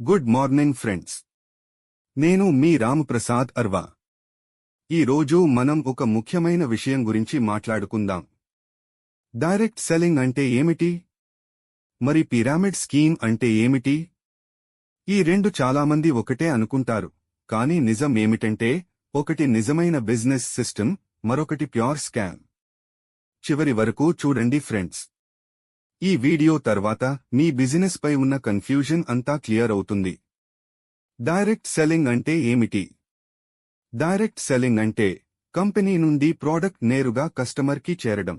Good morning friends. నేను మీ రామప్రసాద్ అర్వా. ఈ రోజు మనం ఒక ముఖ్యమైన విషయం గురించి మాట్లాడుకుందాం. డైరెక్ట్ సెల్లింగ్ అంటే ఏమిటి? మరి పిరమిడ్ స్కీమ్ అంటే ఏమిటి? ఈ రెండు చాలామంది ఒకటే అనుకుంటారు, కానీ నిజం ఏమిటంటే ఒకటి నిజమైన బిజినెస్ సిస్టమ్, మరొకటి ప్యూర్ స్కామ్. చివరి వరకు చూడండి ఫ్రెండ్స్. ఈ వీడియో తర్వాత మీ బిజినెస్ పై ఉన్న కన్ఫ్యూజన్ అంతా క్లియర్ అవుతుంది. డైరెక్ట్ సెల్లింగ్ అంటే ఏమిటి? డైరెక్ట్ సెల్లింగ్ అంటే కంపెనీ నుండి ప్రోడక్ట్ నేరుగా కస్టమర్కి చేరడం.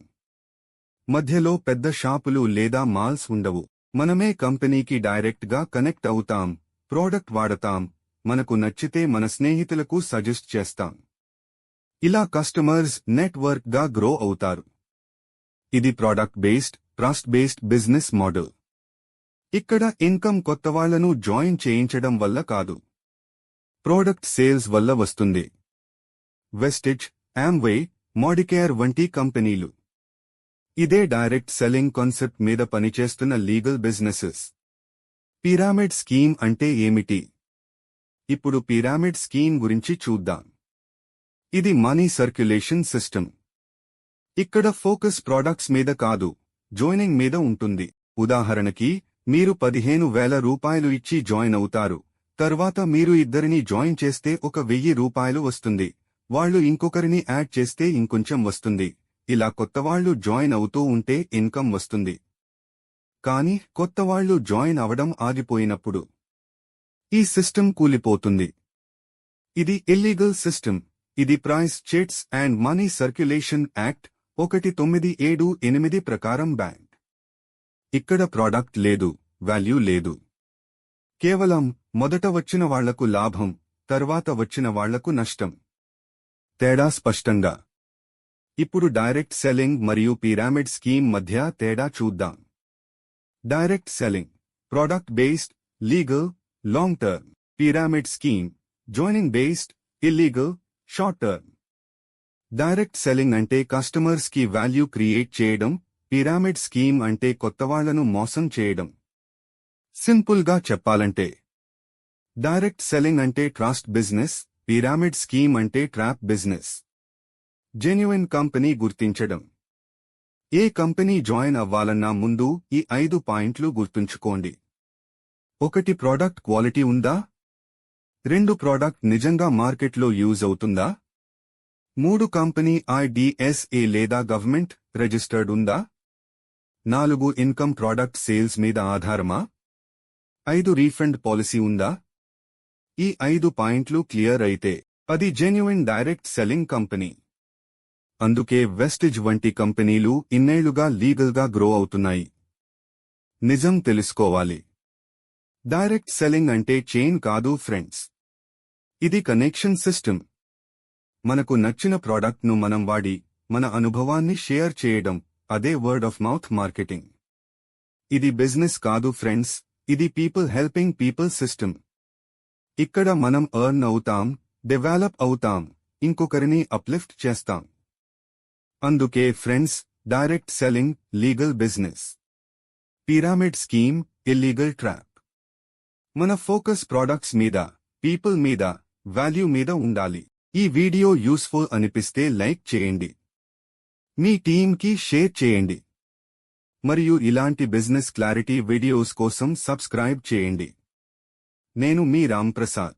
మధ్యలో పెద్ద షాపులు లేదా మాల్స్ ఉండవు. మనమే కంపెనీకి డైరెక్ట్గా కనెక్ట్ అవుతాం, ప్రోడక్ట్ వాడతాం, మనకు నచ్చితే మన స్నేహితులకు సజెస్ట్ చేస్తాం. ఇలా కస్టమర్స్ నెట్వర్క్గా గ్రో అవుతారు. ఇది product based, trust based business model. ఇక్కడ ఇన్కమ్ కొత్తవాళ్లను జాయిన్ చేయించడం వల్ల కాదు, ప్రోడక్ట్ సేల్స్ వల్ల వస్తుంది. వెస్టిజ్, ఆమ్వే, మోడికేర్ వంటి కంపెనీలు ఇదే డైరెక్ట్ సెల్లింగ్ కాన్సెప్ట్ మీద పనిచేస్తున్న లీగల్ బిజినెసెస్. పిరమిడ్ స్కీమ్ అంటే ఏమిటి? ఇప్పుడు పిరమిడ్ స్కీమ్ గురించి చూద్దాం. ఇది మనీ సర్క్యులేషన్ సిస్టమ్. ఇక్కడ ఫోకస్ ప్రోడక్ట్స్ మీద కాదు, జాయినింగ్ మీద ఉంటుంది. ఉదాహరణకి, మీరు 15,000 రూపాయలు ఇచ్చి జాయిన్ అవుతారు. తర్వాత మీరు ఇద్దరిని జాయిన్ చేస్తే 1,000 రూపాయలు వస్తుంది. వాళ్లు ఇంకొకరిని యాడ్ చేస్తే ఇంకొంచెం వస్తుంది. ఇలా కొత్తవాళ్లు జాయిన్ అవుతూ ఉంటే ఇన్కమ్ వస్తుంది. కానీ కొత్తవాళ్లు జాయిన్ అవడం ఆగిపోయినప్పుడు ఈ సిస్టమ్ కూలిపోతుంది. ఇది ఇల్లీగల్ సిస్టమ్. ఇది price chits and money circulation act 1978 ప్రకారం బ్యాన్. ఇక్కడ ప్రోడక్ట్ లేదు, వాల్యూ లేదు. కేవలం మొదట వచ్చిన వాళ్లకు లాభం, తర్వాత వచ్చిన వాళ్లకు నష్టం. తేడా స్పష్టంగా. ఇప్పుడు డైరెక్ట్ సెల్లింగ్ మరియు పిరమిడ్ స్కీమ్ మధ్య తేడా చూద్దాం. Direct selling product based, legal, long term. Pyramid scheme joining based, illegal, short term. Direct selling అంటే కస్టమర్స్ కి వాల్యూ క్రియేట్ చేయడం, పిరమిడ్ స్కీమ్ అంటే కొత్తవాళ్లను మోసం చేయడం. సింపుల్ గా చెప్పాలంటే డైరెక్ట్ సెల్లింగ్ అంటే ట్రస్ట్ బిజినెస్, పిరమిడ్ స్కీమ్ అంటే ట్రాప్ బిజినెస్. జెన్యుయిన్ కంపెనీ గుర్తించడం. ఏ కంపెనీ జాయిన్ అవ్వాలన్నా ముందు ఈ 5 పాయింట్లు గుర్తుంచుకోండి. 1. ప్రోడక్ట్ క్వాలిటీ ఉందా? 2. ప్రోడక్ట్ నిజంగా మార్కెట్లో యూజ్ అవుతుందా? 3. కంపెనీ IDSA లేదా గవర్నమెంట్ రిజిస్టర్డ్ ఉందా? 4. ఇన్కమ్ ప్రోడక్ట్ సేల్స్ మీద ఆధారమా? 5. రీఫండ్ పాలసీ ఉందా? ఈ 5 పాయింట్లు క్లియర్ అయితే అది జెన్యుయిన్ డైరెక్ట్ సెల్లింగ్ కంపెనీ. అందుకే వెస్టిజ్ వంటి కంపెనీలు ఇన్నేళ్లుగా లీగల్గా గ్రో అవుతున్నాయి. నిజం తెలుసుకోవాలి. డైరెక్ట్ సెల్లింగ్ అంటే చైన్ కాదు ఫ్రెండ్స్. ఇది కనెక్షన్ సిస్టమ్. మనకు నచ్చిన ప్రోడక్ట్ను మనం వాడి, మన అనుభవాన్ని షేర్ చేయడం, అదే వర్డ్ ఆఫ్ మౌత్ మార్కెటింగ్. ఇది బిజినెస్ కాదు ఫ్రెండ్స్, ఇది పీపుల్ హెల్పింగ్ పీపుల్ సిస్టమ్. ఇక్కడ మనం ఎర్న్ అవుతాం, డెవలప్ అవుతాం, ఇంకొకరిని అప్లిఫ్ట్ చేస్తాం. అందుకే friends, direct selling legal business, pyramid scheme illegal trap. మన ఫోకస్ ప్రోడక్ట్స్ మీద, పీపుల్ మీద, వాల్యూ మీద ఉండాలి. ఈ వీడియో యూస్ఫుల్ అనిపిస్తే లైక్ చేయండి, మీ టీంకి షేర్ చేయండి, మరియు ఇలాంటి బిజినెస్ క్లారిటీ వీడియోస్ కోసం సబ్స్క్రైబ్ చేయండి. నేను మీ రామ్ ప్రసాద్.